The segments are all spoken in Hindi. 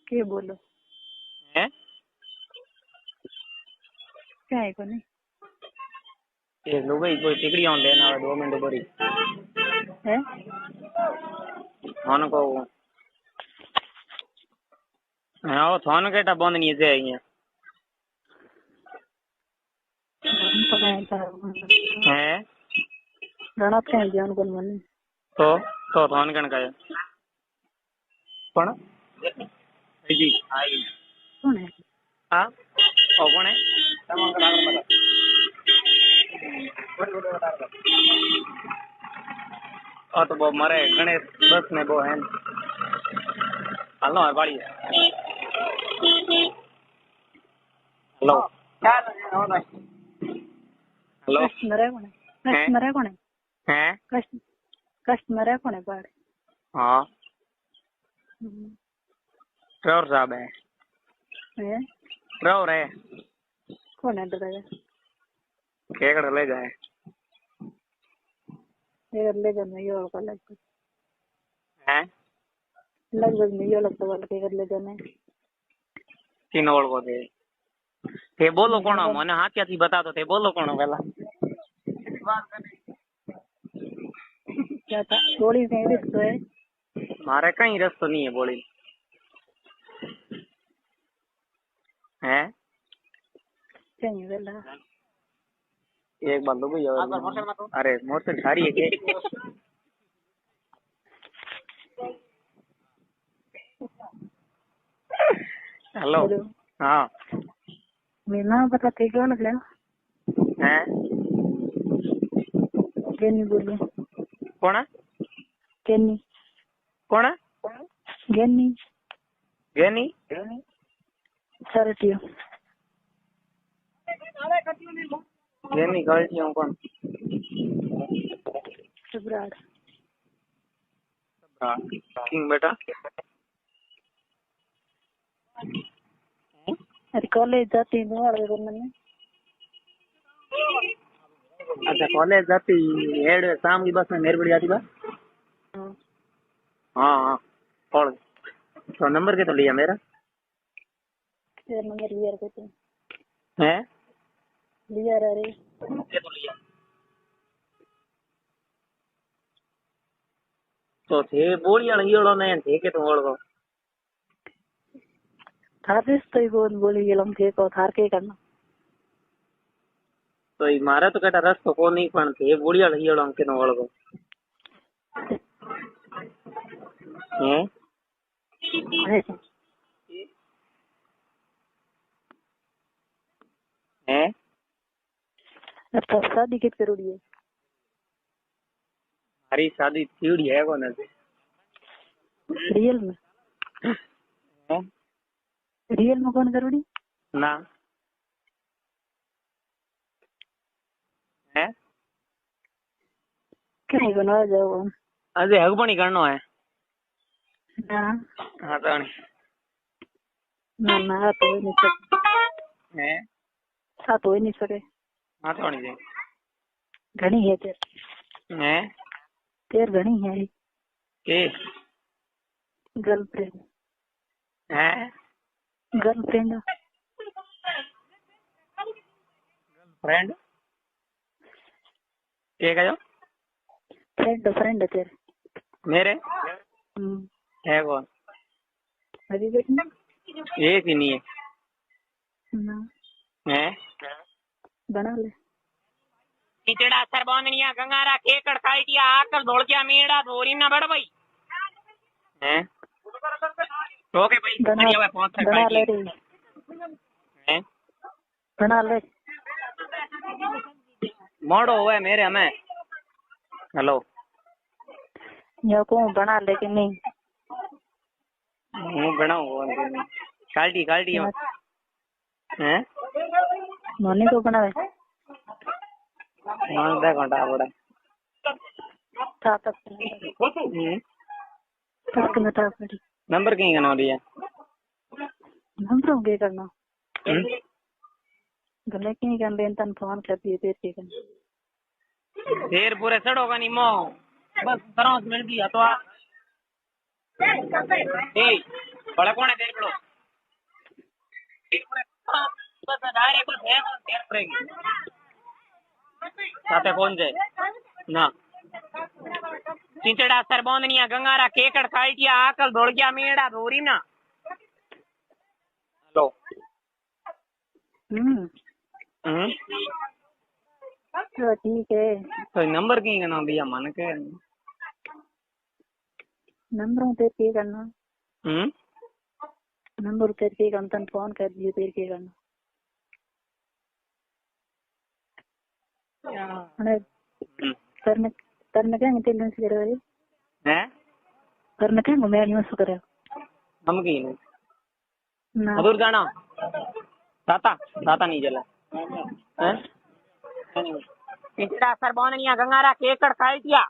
के बोलो हैं क्या है कोनी ये लो भाई कोई टिकड़ी ऑन लेना है 2 मिनट भरी है थान को हाँ थान केटा बंद नहीं से अहिया हम तो कहीं था हैं रणत कहीं जान कोन मने तो थान कण का कौन जी आई कौन है हाँ ओ कौन है तो वो मारे गणेश बस में वो है हेलो बाड़ी हेलो हेलो कस्टमर है कौन है हैं कस्टमर है कौन है बाहर हाँ ड्राइवर साहब है ड्राइवर है कौन है ड्राइवर केकड़ ले जाए ये ले जाने यो का लगभग हैं नहीं यो लगता वाला के ले जाने तीन ओळ को ते बोलो कोण મને હાથિયાથી બતાતો તે બોલો કોણ પેલા क्या था गोली से रिश्तो है मारे कहीं रस्तो नहीं है बोली हैं चाहिए वेला एक बार लो भैया अरे मोटर सारी है के हेलो हाँ मेरा पता थे क्यों लग रहा हैं केनी बोलिए कौन है केनी कौन है गेनी गेनी सरटियो गेनी गलती हूँ कौन सबराड़ किंग बेटा अरे कॉलेज जाती हूँ और मैंने अच्छा कॉलेज जाती हेड शाम की बस में मेरे बड़ी जाती बा हाँ हाँ और तो नंबर के तो लिया मेरा तेरा नंबर लिया रखे थे हैं लिया रे के तो लिया तो थे बोलिया लंगियोड़ो ने थे के तो ओळगो थार तो ही बोली गेलम थे को थार के करना तो ई मारे तो केटा रस्तो को नहीं पण थे बोलिया लंगियोड़ो के तो ओळगो हैं हैं तो शादी कित करोड़ी है हमारी शादी थीड़ी है कौन है रियल में हैं रियल में कौन करोड़ी ना हैं कहीं बना जाओ अजे हगबणी करनो है ना हाँ तो ना तो नहीं सके हैं सा तो नहीं सके हाँ तो नहीं घनी है तेर हैं तेर घनी है के गर्लफ्रेंड हैं गर्लफ्रेंड फ्रेंड के कहो फ्रेंड फ्रेंड तेरे मेरे है कौन अभी देखना एक ही नहीं है ना हैं बना ले कीचड़ा सरबोंदनिया गंगारा केकड़ काइटिया आकर धोलकिया मीड़ा धोरी ना बड़ भाई हैं ओके भाई बना ले रे हैं बना ले मोड़ो हुए मेरे हमें हेलो यो को बना ले कि नहीं हूँ बनाऊँ काल्टी काल्टी हैं मोनी को बनावे मान दे घंटा बड़ा था तक तक में था पड़ी नंबर कहीं का ना लिया नंबर हो गया करना गले की कर लेन तन फोन कर दिए पेट के कर देर पूरे सड़ोगा नहीं मो बस 15 मिनट दिया तो ए ભલે કોણે દેખડો સાથે કોણ છે ના ચીંચડા સરબોંદનિયા ગંગારા કેકડ કાઈટિયા આકલ ધોળકિયા મીડા ધોરીના હેલો तो ठीक है तो नंबर कहीं का नाम भैया मन के नंबर तेरे के करना नंबर तेरे के हम तन फोन कर दिए तेरे के करना अरे करने करने क्या तेरे से करे हैं करने क्या मैं नहीं उसको करे हम की ना मधुर जाना ताता ताता नहीं जला हैं चींचड़ा सरबोंदनिया गंगारा केकड़ काइटिया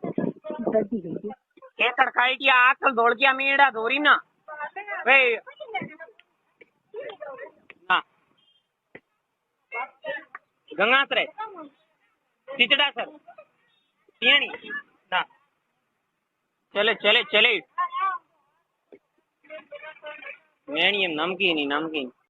दर्दी गई केकड़ काइटिया आकल धोळकिया मीड़ा धोरीना वे ना गंगासरे चींचड़ा सर पियाणी ना चले चले चले मेणी नमकीन